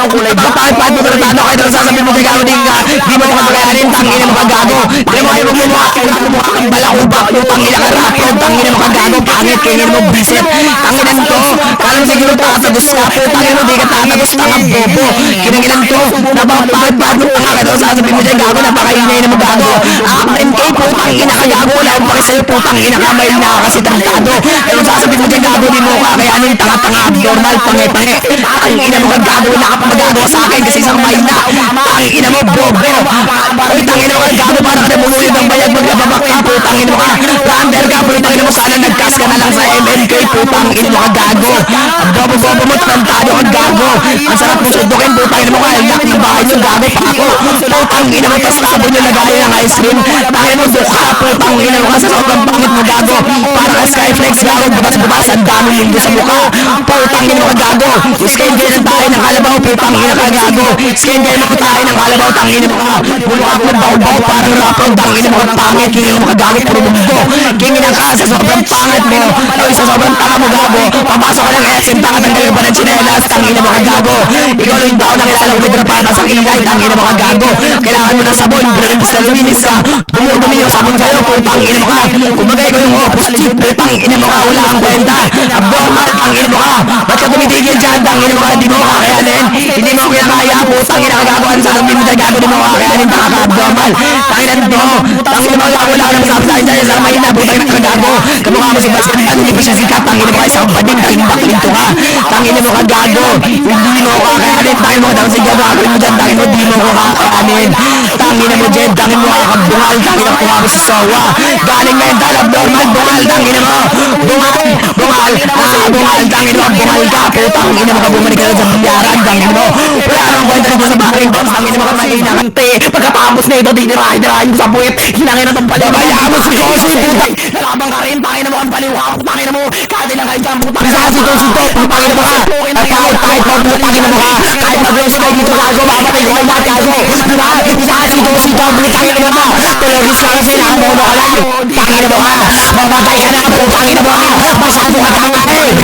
ng kulay black. Bakit mo tratado kahit ang sasabihin mo kay gago di mo makakayanin, tangina mo kagago. Di mo kayo mumukha kang balakuba, tangina ka rapo, tangina mo kagago, pangit, kingin mo bisit. Tanginan to, kala mo siguro tatagos ka, tangina mo di ka tatagos, tangang bobo. Kinanginan to, napapagpad mo tanga ka daw, sasabihin mo dyan gago, napakainay na mo gago. MK po, tangina ka gago, wala akong pakisayo po, tangina ka, may na kasi tarantado. Pero sasabihin mo dyan gago, di mo kakayanin, tanga-tanga, abnormal, pange-pange. Tangina mo kagago, nakapamagago sa akin kasi isang may na. Tangina mo, bobo. Uy, tangina mo kagago, para ka namumulit ng bayag, maglababak ka, putangin mo ka. Rander ka, putangin mo, sana nagkas ka na lang sa MMK, putangin mo kagago. Bobo-bobo mo, tarantado kagago. Ang sarap mo sundukin, putangin mo ka, ilak ng bahay mo, gago pa ako. Putangin mo, tas sabon yung lagay ng ice cream. Tangin mo, dukha, putangin mo ka sa sobrang pangit mo, gago. Para ka Skyflex, gago, bukas-bukas, ang dami mundo sa mukha. Putangin mo kagago. Skin game ng tayo ng kalabaw, putangin na kagago. Skin game mo tayo ng kalabaw, tangin mo ka. Bulukat mo baw-baw, parang rapper, tangin mo ka pangit, kingin mo kagago, puro bumbo. Kingin ka sa sobrang pangit mo, sa sobrang tanga mo, gago. Papasok ka ng SM, takatanggal ka pa ng chinelas, tangin mo kagago. Ikaw lang yung tao na kilala mo na patas ang ingay, tangin mo kagago. Kailangan mo ng sabon, pero sa luminis ka. Dumudumi yung sabon sa'yo, putangin mo ka. Kumagay ko yung opposite, putangin mo ka, wala kang kwenta. Abnormal, tangin mo ka. Ba't ka tumitigil dyan, tangin mo ka, di mo kakayanin. Hindi mo kinakaya, putangin na kagago. Ang sasabihin mo dyan, gago, di mo kakayanin, taka ka, abnormal. Tangin mo, tangin mo, wala ka ng sabi sa'kin dyan, sa mahina, putangin na kagago. Kamukha mo si Bastian, hindi pa siya sikat, tangin mo ka, isang bading, tangin baklinto ka. Tangin mo kagago, hindi mo kakayanin, tangin mo ka, tangin mo gagawin mo dyan, tangin mo, di mo kakayanin. Tangin mo dyan, tangin mo kaya kang bungal, tangin mo kuha mo sa sawa. Galing mental, abnormal, bungal, tangin mo. Bungal, bungal, tangin mo, bungal ka, putangin mo ka, bumalik ka sa pagyaran, tangin mo. Wala nang kwenta nito sa bahay, tangin mo ka, mahina kang te. Pagkatapos na ito, dinirahin mo sa buwit, hinangin na itong paliwa. Bayaan mo si Kosoy, putang, nalabang ka rin, tangin mo ang paliwa, tangin mo, kahit ilang kayo dyan, putang. Sa si Kosoy, tangin mo ka, at kahit mo, putangin mo ka, kahit mag-rest tayo dito, gago, mapatay ko kayo lahat, gago. Diba? Isa si Kosoy, tangin mo ka, tulogis ka kasi nakamuno ka lang, tangin mo ka, mamatay ka na, putangin mo ka, masyado ka tangin.